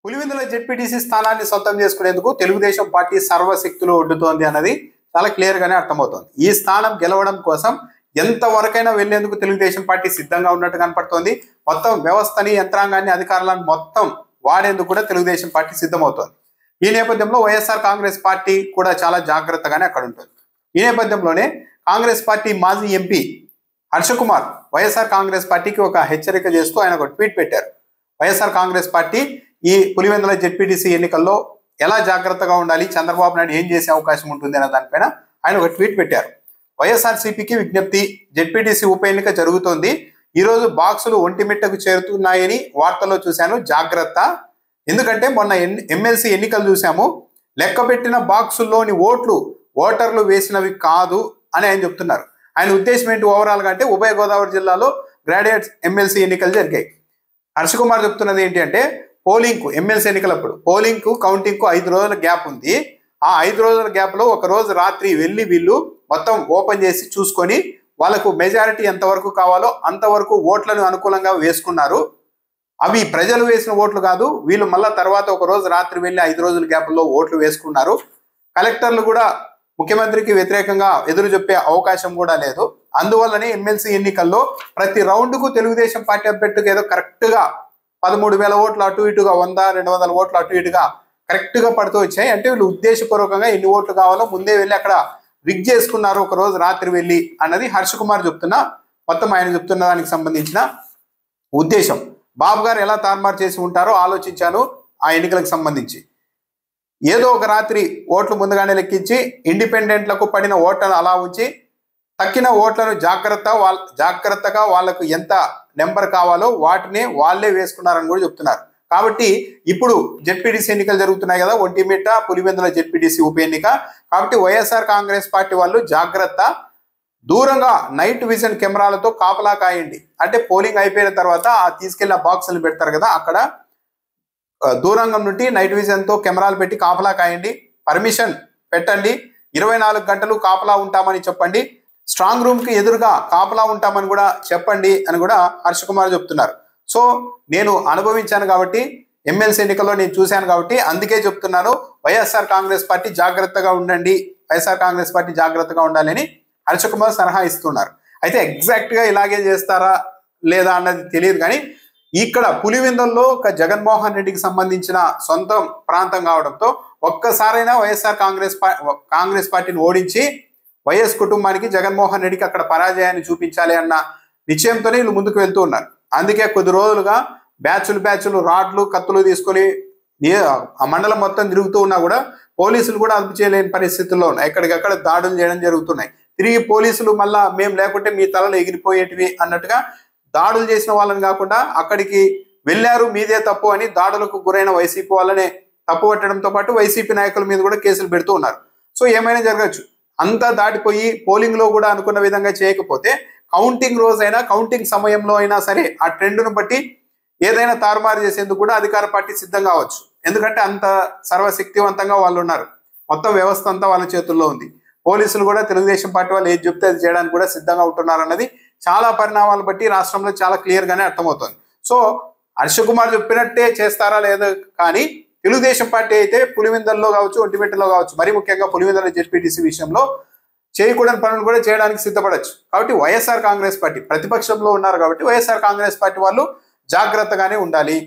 Pulivendula ZPTC స్థానాన్ని సొంతం చేసుకునేందుకు తెలుగుదేశం పార్టీ సర్వశక్తులు ఒడ్డుతోంది అన్నది చాలా క్లియర్ గానే అర్థమవుతోంది. ఈ స్థానం గెలవడం కోసం ఎంతవరకైనా వెళ్లేందుకు తెలుగుదేశం పార్టీ సిద్ధంగా ఉన్నట్టు కనపడుతోంది. మొత్తం వ్యవస్థని, యంత్రాంగాన్ని, అధికారులను మొత్తం వాడేందుకు కూడా తెలుగుదేశం పార్టీ సిద్ధమవుతోంది. ఈ నేపథ్యంలో వైఎస్ఆర్ కాంగ్రెస్ పార్టీ కూడా చాలా జాగ్రత్తగానే అక్కడ ఉంటుంది. ఈ నేపథ్యంలోనే కాంగ్రెస్ పార్టీ మాజీ ఎంపీ హర్షకుమార్ వైఎస్ఆర్ కాంగ్రెస్ పార్టీకి ఒక హెచ్చరిక చేస్తూ ఆయన ఒక ట్వీట్ పెట్టారు. వైఎస్ఆర్ కాంగ్రెస్ పార్టీ ఈ పులివెందుల జెడ్పీటీసీ ఎన్నికల్లో ఎలా జాగ్రత్తగా ఉండాలి, చంద్రబాబు నాయుడు ఏం చేసే అవకాశం ఉంటుంది అనే దానిపైన ఆయన ఒక ట్వీట్ పెట్టారు. వైఎస్ఆర్సీపీకి విజ్ఞప్తి, జెడ్పీటీసీ ఉప ఎన్నిక జరుగుతోంది. ఈరోజు బాక్సులు ఒంటిమిట్టకు చేరుతున్నాయని వార్తల్లో చూశాను, జాగ్రత్త. ఎందుకంటే మొన్న ఎమ్మెల్సీ ఎన్నికలు చూసాము, లెక్క పెట్టిన బాక్సుల్లోని ఓటర్లు వేసినవి కాదు అని ఆయన చెప్తున్నారు. ఆయన ఉద్దేశం ఏంటి ఓవరాల్గా అంటే, ఉభయ గోదావరి జిల్లాలో గ్రాడ్యుయేట్స్ ఎమ్మెల్సీ ఎన్నికలు జరిగాయి. హర్షకుమార్ చెప్తున్నది ఏంటి అంటే, పోలింగ్కు ఎమ్మెల్సీ ఎన్నికలప్పుడు పోలింగ్కు కౌంటింగ్కు 5 రోజుల గ్యాప్ ఉంది. ఆ 5 రోజుల గ్యాప్లో ఒక రోజు రాత్రి వెళ్ళి వీళ్ళు మొత్తం ఓపెన్ చేసి చూసుకొని వాళ్ళకు మెజారిటీ ఎంతవరకు కావాలో అంతవరకు ఓట్లను అనుకూలంగా వేసుకున్నారు. అవి ప్రజలు వేసిన ఓట్లు కాదు, వీళ్ళు మళ్ళా తర్వాత ఒక రోజు రాత్రి వెళ్ళి 5 రోజుల గ్యాప్లో ఓట్లు వేసుకున్నారు. కలెక్టర్లు కూడా ముఖ్యమంత్రికి వ్యతిరేకంగా ఎదురు చెప్పే అవకాశం కూడా లేదు. అందువల్లనే ఎమ్మెల్సీ ఎన్నికల్లో ప్రతి రౌండ్కు తెలుగుదేశం పార్టీ అభ్యర్థికి ఏదో కరెక్ట్గా 13,000 ఓట్లు అటు ఇటుగా 100-200 ఓట్లు అటు ఇటుగా కరెక్ట్గా పడుతూ వచ్చాయి. అంటే వీళ్ళు ఉద్దేశపూర్వకంగా ఎన్ని ఓట్లు కావాలో ముందే వెళ్ళి అక్కడ రిగ్ చేసుకున్నారు ఒక రోజు రాత్రి వెళ్ళి అన్నది హర్షకుమార్ మొత్తం ఆయన చెప్తున్న దానికి సంబంధించిన ఉద్దేశం. బాబు గారు ఎలా తారుమారు చేసి ఉంటారో ఆలోచించాను ఆ ఎన్నికలకు సంబంధించి. ఏదో ఒక రాత్రి ఓట్లు ముందుగానే లెక్కించి ఇండిపెండెంట్లకు పడిన ఓట్లను అలా ఉంచి తక్కిన ఓట్లను జాగ్రత్తగా వాళ్ళకు ఎంత నెంబర్ కావాలో వాటిని వాళ్ళే వేసుకున్నారని కూడా చెప్తున్నారు. కాబట్టి ఇప్పుడు జెడ్పీటీసీ ఎన్నికలు జరుగుతున్నాయి కదా, ఒంటిమిట్ట పులివెందుల జెడ్పీటీసీ ఉప ఎన్నిక. కాబట్టి వైఎస్ఆర్ కాంగ్రెస్ పార్టీ వాళ్ళు జాగ్రత్త, దూరంగా నైట్ విజన్ కెమెరాలతో కాపలా కాయండి. అంటే పోలింగ్ అయిపోయిన తర్వాత ఆ తీసుకెళ్లిన బాక్సులు పెడతారు కదా, అక్కడ దూరంగా నుండి నైట్ విజన్తో కెమెరాలు పెట్టి కాపలా కాయండి. పర్మిషన్ పెట్టండి, 24 గంటలు కాపలా ఉంటామని చెప్పండి. స్ట్రాంగ్ రూమ్ కి ఎదురుగా కాపలా ఉంటామని కూడా చెప్పండి అని కూడా హర్షకుమార్ చెప్తున్నారు. సో నేను అనుభవించాను కాబట్టి, ఎమ్మెల్సీ ఎన్నికల్లో నేను చూశాను కాబట్టి అందుకే చెప్తున్నాను, వైఎస్ఆర్ కాంగ్రెస్ పార్టీ జాగ్రత్తగా ఉండండి, వైఎస్ఆర్ కాంగ్రెస్ పార్టీ జాగ్రత్తగా ఉండాలని హర్షకుమార్ సలహా ఇస్తున్నారు. అయితే ఎగ్జాక్ట్ గా ఇలాగే చేస్తారా లేదా అన్నది తెలియదు, కానీ ఇక్కడ పులివెందుల్లో ఒక జగన్మోహన్ రెడ్డికి సంబంధించిన సొంత ప్రాంతం కావడంతో ఒక్కసారైనా వైఎస్ఆర్ కాంగ్రెస్ పార్టీని ఓడించి వైఎస్ కుటుంబానికి, జగన్మోహన్ రెడ్డికి అక్కడ పరాజయాన్ని చూపించాలి అన్న నిశ్చయంతోనే వీళ్ళు ముందుకు వెళ్తూ ఉన్నారు. అందుకే కొద్ది రోజులుగా బ్యాచులు రాడ్లు కత్తులు తీసుకొని ఆ మండలం మొత్తం తిరుగుతూ ఉన్నా కూడా పోలీసులు కూడా అదుపు చేయలేని పరిస్థితుల్లో ఉన్నాయి. ఎక్కడికక్కడ దాడులు చేయడం జరుగుతున్నాయి. తిరిగి పోలీసులు మళ్ళా మేము లేకుంటే మీ తలలు ఎగిరిపోయేటివి అన్నట్టుగా దాడులు చేసిన వాళ్ళని కాకుండా అక్కడికి వెళ్ళారు మీదే తప్పు అని దాడులకు గురైన వైసీపీ వాళ్ళనే తప్పు పట్టడంతో పాటు వైసీపీ నాయకుల మీద కూడా కేసులు పెడుతూ ఉన్నారు. సో ఏమైనా జరగచ్చు. అంతా దాటిపోయి పోలింగ్ లో కూడా అనుకున్న విధంగా చేయకపోతే కౌంటింగ్ రోజైనా, కౌంటింగ్ సమయంలో అయినా సరే ఆ ట్రెండ్ను బట్టి ఏదైనా తారుమారు చేసేందుకు కూడా అధికార పార్టీ సిద్ధం కావచ్చు. ఎందుకంటే అంత సర్వశక్తివంతంగా వాళ్ళు ఉన్నారు, మొత్తం వ్యవస్థ అంతా వాళ్ళ చేతుల్లో ఉంది. పోలీసులు కూడా తెలుగుదేశం పార్టీ వాళ్ళు ఏది చెప్తే అది చేయడానికి కూడా సిద్ధంగా ఉంటున్నారు అన్నది చాలా పరిణామాలు బట్టి రాష్ట్రంలో చాలా క్లియర్ గానే అర్థమవుతుంది. సో హర్షకుమార్ చెప్పినట్టే చేస్తారా లేదో, కానీ తెలుగుదేశం పార్టీ అయితే పులివెందుల్లో కావచ్చు, ఒంటిమిట్టలో కావచ్చు, మరి ముఖ్యంగా పులివెందుల జెడ్పీటీసీ విషయంలో చేయకూడని పనులు కూడా చేయడానికి సిద్ధపడచ్చు. కాబట్టి వైఎస్ఆర్ కాంగ్రెస్ పార్టీ ప్రతిపక్షంలో ఉన్నారు కాబట్టి వైఎస్ఆర్ కాంగ్రెస్ పార్టీ వాళ్ళు జాగ్రత్తగానే ఉండాలి.